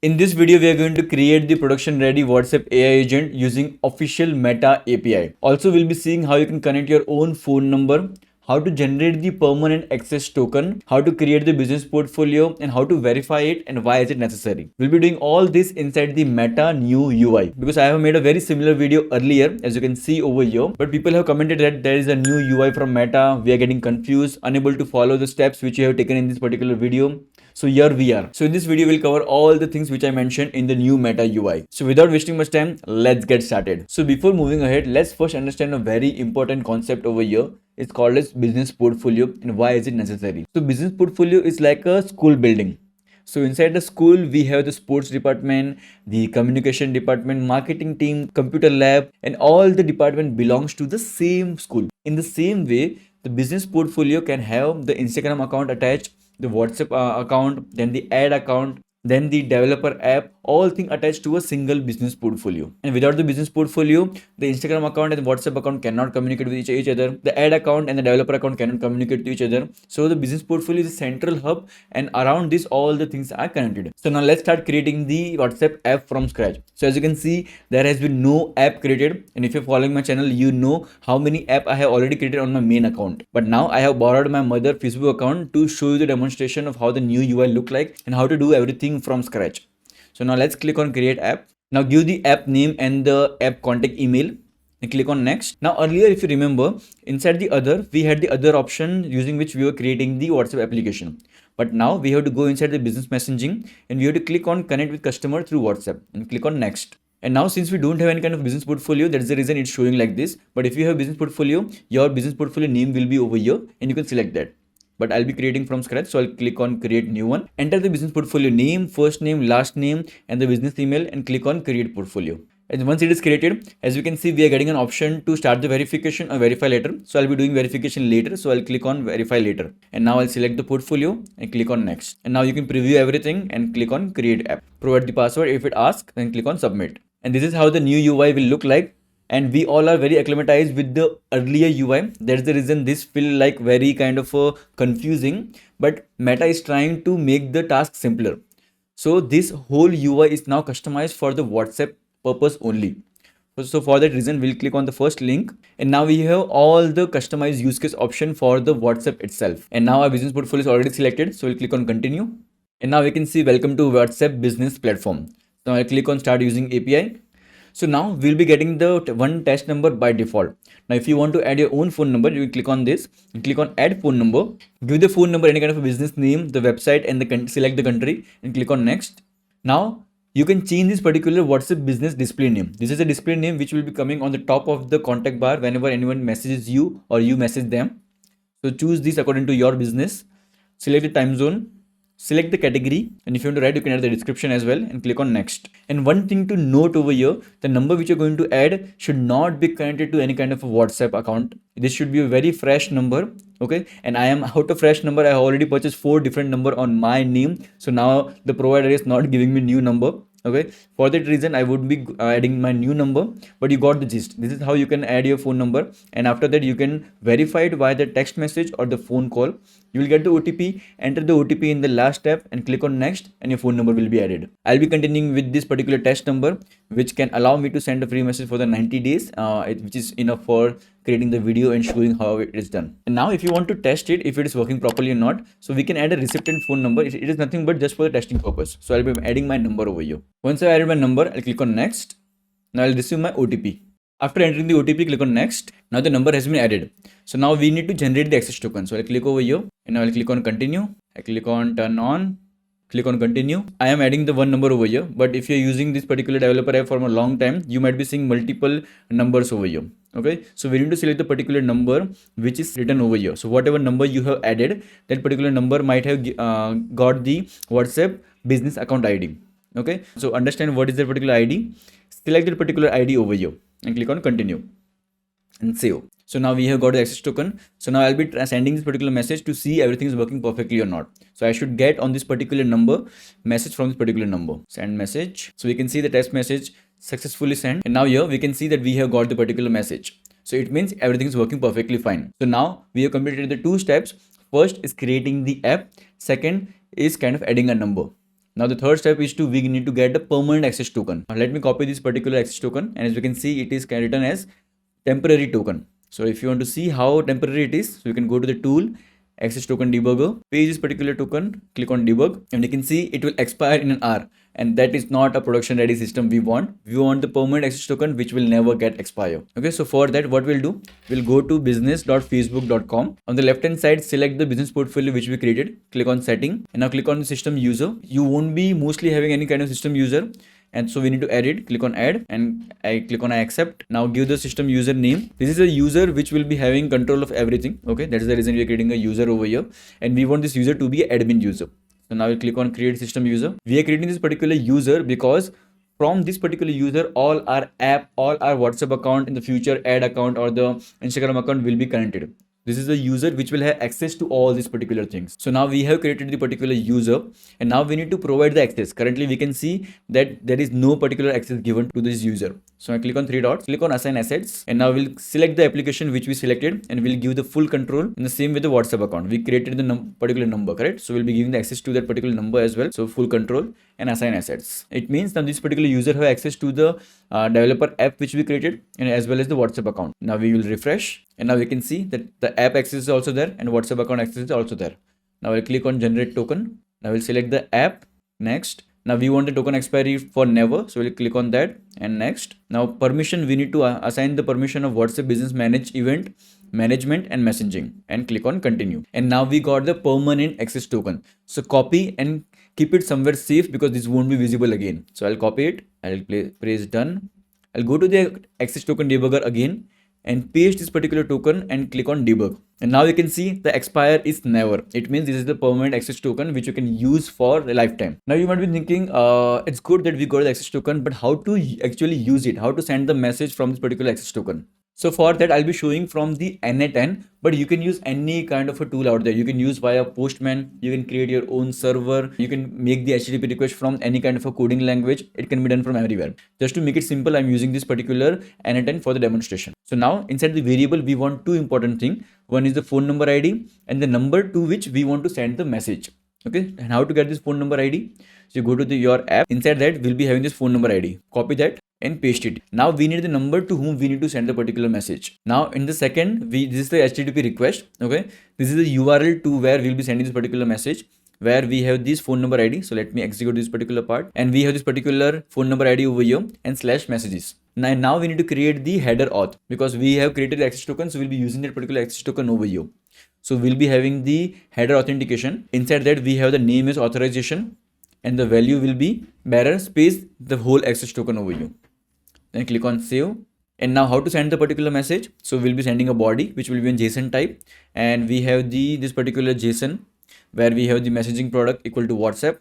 In this video, we are going to create the production ready WhatsApp AI agent using official Meta API. Also, we'll be seeing how you can connect your own phone number, how to generate the permanent access token, how to create the business portfolio, and how to verify it and why is it necessary. We'll be doing all this inside the Meta new UI because I have made a very similar video earlier, as you can see over here, but people have commented that there is a new UI from Meta. We are getting confused, unable to follow the steps which you have taken in this particular video. So here we are. So in this video, we'll cover all the things which I mentioned in the new Meta UI. So without wasting much time, let's get started. So before moving ahead, let's first understand a very important concept over here. It's called as business portfolio and why is it necessary? So business portfolio is like a school building. So inside the school, we have the sports department, the communication department, marketing team, computer lab, and all the department belongs to the same school. In the same way, the business portfolio can have the Instagram account attached, the WhatsApp account, then the ad account, then the developer app, all things attached to a single business portfolio. And without the business portfolio, the Instagram account and the WhatsApp account cannot communicate with each other. The ad account and the developer account cannot communicate to each other. So the business portfolio is a central hub, and around this, all the things are connected. So now let's start creating the WhatsApp app from scratch. So as you can see, there has been no app created. And if you're following my channel, you know how many apps I have already created on my main account. But now I have borrowed my mother Facebook account to show you the demonstration of how the new UI look like and how to do everything from scratch. So now let's click on create app. Now give the app name and the app contact email and click on next. Now earlier, if you remember, inside the other, we had the other option using which we were creating the WhatsApp application. But now we have to go inside the business messaging and we have to click on connect with customer through WhatsApp and click on next. And now since we don't have any kind of business portfolio, that's the reason it's showing like this. But if you have business portfolio, your business portfolio name will be over here and you can select that. But I'll be creating from scratch, so I'll click on create new one. Enter the business portfolio name, first name, last name, and the business email, and click on create portfolio. And once it is created, as you can see, we are getting an option to start the verification or verify later. So I'll be doing verification later, so I'll click on verify later. And now I'll select the portfolio and click on next. And now you can preview everything and click on create app. Provide the password. If it asks, then click on submit. And this is how the new UI will look like. And we all are very acclimatized with the earlier UI. That's the reason this feel like very kind of confusing, but Meta is trying to make the task simpler. So this whole UI is now customized for the WhatsApp purpose only. So for that reason, we'll click on the first link, and now we have all the customized use case option for the WhatsApp itself. And now our business portfolio is already selected. So we'll click on continue. And now we can see welcome to WhatsApp business platform. So I'll click on start using API. So now we'll be getting the one test number by default. Now, if you want to add your own phone number, you click on this and click on add phone number. Give the phone number any kind of a business name, the website, and select the country and click on next. Now you can change this particular WhatsApp business display name. This is a display name which will be coming on the top of the contact bar whenever anyone messages you or you message them. So choose this according to your business. Select the time zone. Select the category, and if you want to write, you can add the description as well and click on next. And one thing to note over here, the number which you're going to add should not be connected to any kind of a WhatsApp account. This should be a very fresh number. Okay, and I am out of fresh number. I have already purchased 4 different number on my name, so now the provider is not giving me new number. Okay, for that reason I would be adding my new number, but you got the gist. This is how you can add your phone number, and after that you can verify it via the text message or the phone call. You will get the OTP, enter the OTP in the last step and click on next, and your phone number will be added. I'll be continuing with this particular test number, which can allow me to send a free message for the 90 days, which is enough for creating the video and showing how it is done. And now if you want to test it, if it is working properly or not, so we can add a recipient phone number. It is nothing but just for the testing purpose. So I'll be adding my number over here. Once I added my number, I'll click on next. Now I'll receive my OTP. After entering the OTP, click on next. Now the number has been added. So now we need to generate the access token. So I'll click over here and now I'll click on continue. I click on turn on. Click on continue. I am adding the one number over here, but if you're using this particular developer app for a long time, you might be seeing multiple numbers over here. Okay, so we need to select the particular number which is written over here. So whatever number you have added, that particular number might have got the WhatsApp business account ID. Okay, so understand what is the particular ID. Select the particular ID over here and click on continue and save. So now we have got the access token. So now I'll be sending this particular message to see everything is working perfectly or not. So I should get on this particular number message from this particular number. Send message. So we can see the test message successfully sent. And now here we can see that we have got the particular message. So it means everything is working perfectly fine. So now we have completed the 2 steps. First is creating the app. Second is kind of adding a number. Now the third step is we need to get the permanent access token. Let me copy this particular access token, and as you can see, it is written as temporary token. So if you want to see how temporary it is, so you can go to the tool, access token debugger, paste this particular token, click on debug, and you can see it will expire in an hour. And that is not a production ready system we want. We want the permanent access token which will never get expire. Okay, so for that, what we'll do, we'll go to business.facebook.com. On the left hand side, select the business portfolio which we created, click on setting, and now click on the system user. You won't be mostly having any kind of system user, and so we need to add it. Click on add, and I click on I accept. Now give the system user name. This is a user which will be having control of everything. Okay, that is the reason we are creating a user over here, and we want this user to be an admin user. So now we click on create system user. We are creating this particular user because from this particular user, all our app, all our WhatsApp account in the future, ad account or the Instagram account will be connected. This is the user which will have access to all these particular things. So now we have created the particular user, and now we need to provide the access. Currently we can see that there is no particular access given to this user. So I click on three dots, click on assign assets, and now we'll select the application which we selected, and we'll give the full control. In the same way the WhatsApp account, we created the particular number, correct? So we'll be giving the access to that particular number as well. So full control and assign assets. It means now this particular user have access to the developer app which we created, and as well as the WhatsApp account. Now we will refresh, and now we can see that the app access is also there and WhatsApp account access is also there. Now I'll click on generate token. Now we'll select the app. Next. Now we want the token expiry for never, so we'll click on that and next. Now permission, we need to assign the permission of WhatsApp business manage event management and messaging, and click on continue. And now we got the permanent access token. So copy and keep it somewhere safe because this won't be visible again. So I'll copy it, I'll press done. I'll go to the access token debugger again and paste this particular token and click on debug. And now you can see the expire is never. It means this is the permanent access token which you can use for a lifetime. Now you might be thinking, it's good that we got the access token, but how to actually use it? How to send the message from this particular access token? So for that, I'll be showing from the N8N, but you can use any kind of a tool out there. You can use via Postman, you can create your own server, you can make the HTTP request from any kind of a coding language. It can be done from everywhere. Just to make it simple, I'm using this particular N8N for the demonstration. So now inside the variable, we want two important things. One is the phone number ID and the number to which we want to send the message. Okay, and how to get this phone number ID? So you go to your app. Inside that, we'll be having this phone number ID. Copy that and paste it. Now we need the number to whom we need to send the particular message. Now in the second, this is the HTTP request. Okay, this is the URL to where we'll be sending this particular message, where we have this phone number ID. So let me execute this particular part, and we have this particular phone number ID over here and slash messages. Now we need to create the header auth because we have created the access token. So we'll be using that particular access token over here. So we'll be having the header authentication. Inside that, we have the name is authorization and the value will be bearer space the whole access token over here. Then click on save. And now how to send the particular message? So we'll be sending a body which will be in JSON type, and we have this particular JSON where we have the messaging product equal to WhatsApp.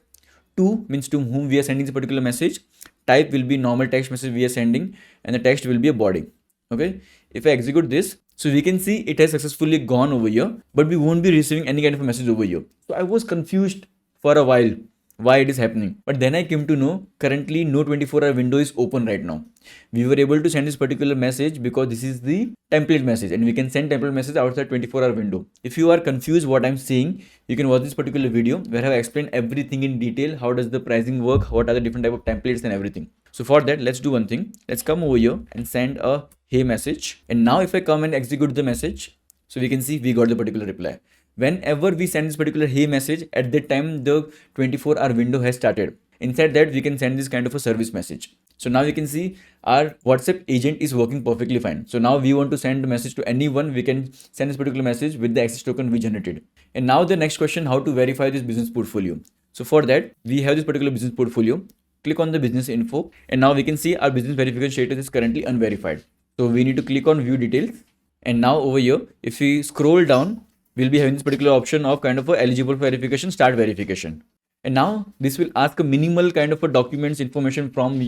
To means to whom we are sending this particular message. Type will be normal text message we are sending, and the text will be a body. Okay, if I execute this, so we can see it has successfully gone over here, but we won't be receiving any kind of a message over here. So I was confused for a while why it is happening, but then I came to know currently no 24-hour window is open right now. We were able to send this particular message because this is the template message, and we can send template message outside 24-hour window. If you are confused what I'm saying, you can watch this particular video where I have explained everything in detail. How does the pricing work? What are the different type of templates and everything? So for that, let's do one thing. Let's come over here and send a hey message. And now if I come and execute the message, so we can see we got the particular reply. Whenever we send this particular hey message, at that time the 24-hour window has started. Inside that, we can send this kind of a service message. So now you can see our WhatsApp agent is working perfectly fine. So now we want to send a message to anyone, we can send this particular message with the access token we generated. And now the next question, how to verify this business portfolio. So for that, we have this particular business portfolio. Click on the business info, and now we can see our business verification status is currently unverified. So we need to click on view details. And now over here, if we scroll down, we'll be having this particular option of kind of a eligible verification, start verification. And now this will ask a minimal kind of a documents information from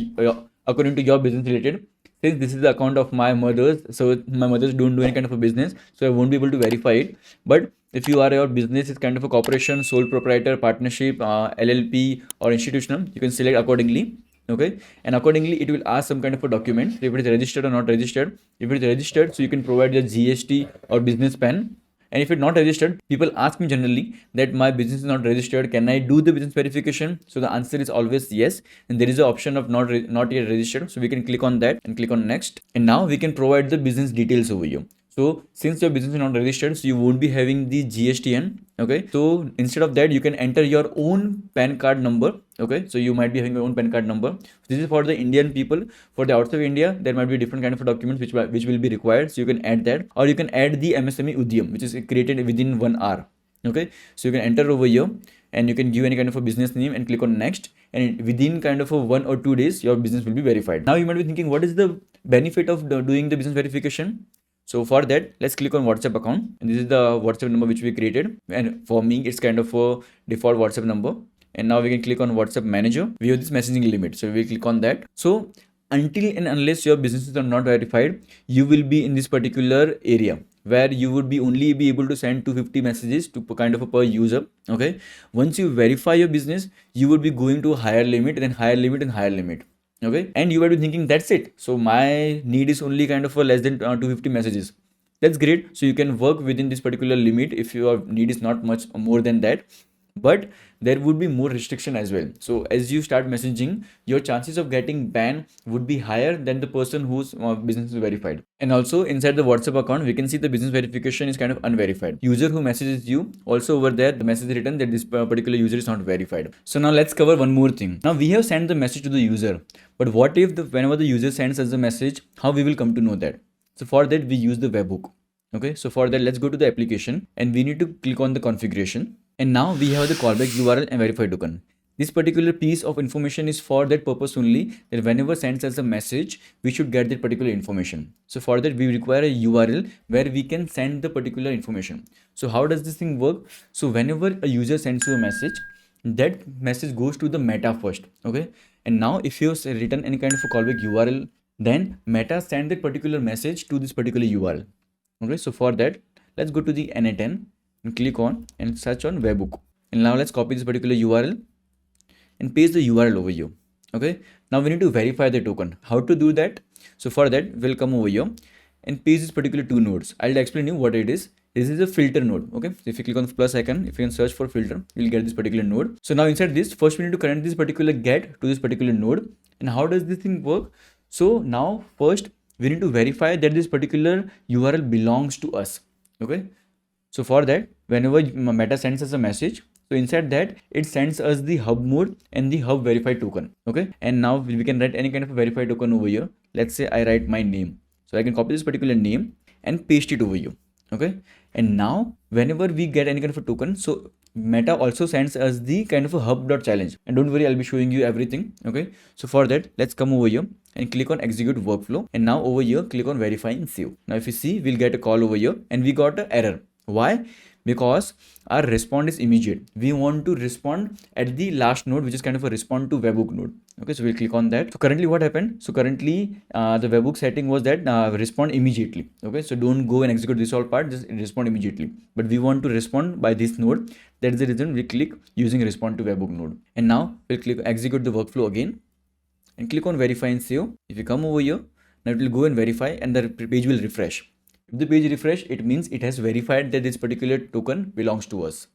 according to your business related. Since this is the account of my mother's, so my mother's don't do any kind of a business, so I won't be able to verify it. But if your business is kind of a corporation, sole proprietor, partnership, LLP or institutional, you can select accordingly. Okay, and accordingly it will ask some kind of a document if it is registered or not registered. If it is registered, so you can provide your GST or business PAN. And if it's not registered, people ask me generally that my business is not registered. Can I do the business verification? So the answer is always yes. And there is an option of not yet registered. So we can click on that and click on next. And now we can provide the business details over here. So since your business is not registered, so you won't be having the GSTN. Okay. So instead of that, you can enter your own PAN card number. Okay. So you might be having your own PAN card number. This is for the Indian people. For the outside India, there might be different kind of documents which will be required. So you can add that, or you can add the MSME Udyam, which is created within 1 hour. Okay. So you can enter over here and you can give any kind of a business name and click on next. And within kind of a 1 or 2 days, your business will be verified. Now you might be thinking, what is the benefit of doing the business verification? So for that, let's click on WhatsApp account. And this is the WhatsApp number which we created. And for me, it's kind of a default WhatsApp number. And now we can click on WhatsApp manager. We have this messaging limit. So we click on that. So until and unless your businesses are not verified, you will be in this particular area where you would be only be able to send 250 messages to kind of a per user. Okay. Once you verify your business, you would be going to a higher limit, then higher limit and higher limit. Okay. And you might be thinking, that's it. So my need is only kind of a less than 250 messages. That's great. So you can work within this particular limit if your need is not much more than that. But there would be more restriction as well. So as you start messaging, your chances of getting banned would be higher than the person whose business is verified. And also inside the WhatsApp account, we can see the business verification is kind of unverified. User who messages you, also over there, the message is written that this particular user is not verified. So now let's cover one more thing. Now we have sent the message to the user, but what if whenever the user sends us the message, how we will come to know that? So for that, we use the webhook. Okay. So for that, let's go to the application and we need to click on the configuration. And now we have the callback URL and verify token. This particular piece of information is for that purpose only, that whenever sends us a message, we should get that particular information. So for that, we require a URL where we can send the particular information. So how does this thing work? So whenever a user sends you a message, that message goes to the Meta first. Okay. And now if you have written any kind of a callback URL, then Meta send that particular message to this particular URL. Okay. So for that, let's go to the N10. And click on and search on Webhook. And now let's copy this particular URL and paste the URL over here. Okay. Now we need to verify the token. How to do that? So for that, we'll come over here and paste this particular 2 nodes. I'll explain you what it is. This is a filter node. Okay. So if you click on the plus icon, if you can search for filter, you'll get this particular node. So now inside this, first we need to connect this particular get to this particular node. And how does this thing work? So now first we need to verify that this particular URL belongs to us. Okay. So for that, whenever Meta sends us a message, so inside that, it sends us the hub mode and the hub verified token. Okay. And now we can write any kind of a verified token over here. Let's say I write my name. So I can copy this particular name and paste it over here. Okay. And now whenever we get any kind of a token, so Meta also sends us the kind of a hub.challenge. And don't worry, I'll be showing you everything. Okay. So for that, let's come over here and click on execute workflow. And now over here, click on verify and save. Now if you see, we'll get a call over here and we got an error. Why? Because our response is immediate. We want to respond at the last node, which is kind of a respond to webhook node. Okay, so we'll click on that. So currently what happened? So currently the webhook setting was that respond immediately. Okay, so don't go and execute this all part, just respond immediately. But we want to respond by this node. That is the reason we click using respond to webhook node. And now we'll click execute the workflow again and click on verify and save. If you come over here, now it will go and verify and the page will refresh. If the page refresh, it means it has verified that this particular token belongs to us.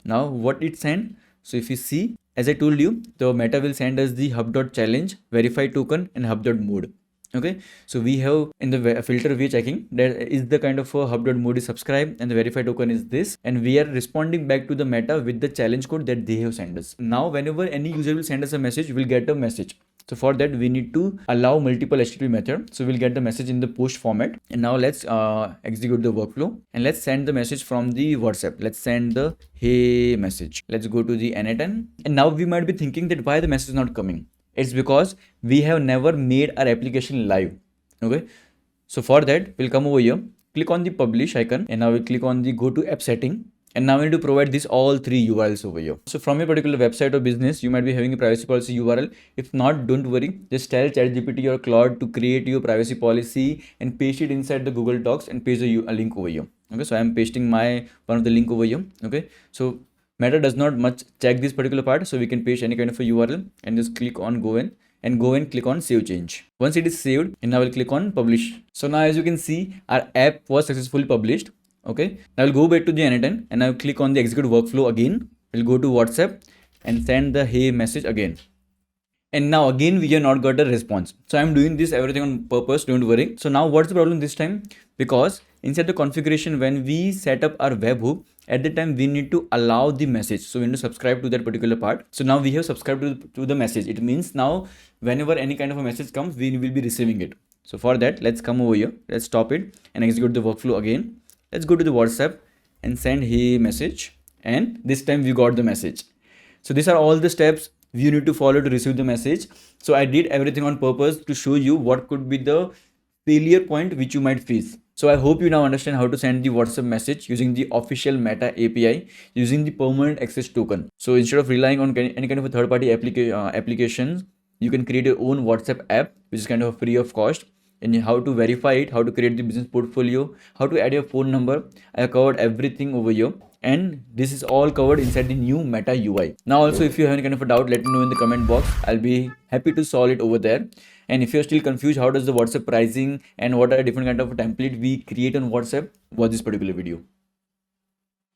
Now what it sent? So if you see, as I told you, the Meta will send us the hub.challenge, verified token and hub.mode. Okay. So we have in the filter we are checking that is the kind of a hub.mode is subscribe and the verified token is this. And we are responding back to the Meta with the challenge code that they have sent us. Now whenever any user will send us a message, we'll get a message. So for that, we need to allow multiple HTTP method. So we'll get the message in the post format. And now let's execute the workflow and let's send the message from the WhatsApp. Let's send the hey message. Let's go to the N10. And now we might be thinking that why the message is not coming. It's because we have never made our application live. Okay. So for that, we'll come over here, click on the publish icon and now we'll click on the go to app setting. And now we need to provide these all 3 URLs over here. So from a particular website or business, you might be having a privacy policy URL. If not, don't worry. Just tell ChatGPT or Claude to create your privacy policy and paste it inside the Google Docs and paste a link over here. Okay, so I'm pasting one of the link over here. Okay, so Meta does not much check this particular part. So we can paste any kind of a URL and just click on go and click on save change. Once it is saved, and now we'll click on publish. So now as you can see, our app was successfully published. Okay, I'll go back to the N10 and I'll click on the execute workflow again. We'll go to WhatsApp and send the hey message again. And now again we have not got a response. So I'm doing this everything on purpose, don't worry. So now what's the problem this time? Because inside the configuration, when we set up our webhook, at the time we need to allow the message. So we need to subscribe to that particular part. So now we have subscribed to the message. It means now whenever any kind of a message comes, we will be receiving it. So for that, let's come over here, let's stop it and execute the workflow again. Let's go to the WhatsApp and send hey message, and this time we got the message. So these are all the steps you need to follow to receive the message. So I did everything on purpose to show you what could be the failure point which you might face. So I hope you now understand how to send the WhatsApp message using the official Meta API using the permanent access token. So instead of relying on any kind of a third-party applications, you can create your own WhatsApp app, which is kind of free of cost. And how to verify it, how to create the business portfolio, how to add your phone number. I have covered everything over here, and this is all covered inside the new Meta UI. Now also, if you have any kind of a doubt, let me know in the comment box. I'll be happy to solve it over there. And if you're still confused, how does the WhatsApp pricing and what are different kind of template we create on WhatsApp, watch this particular video.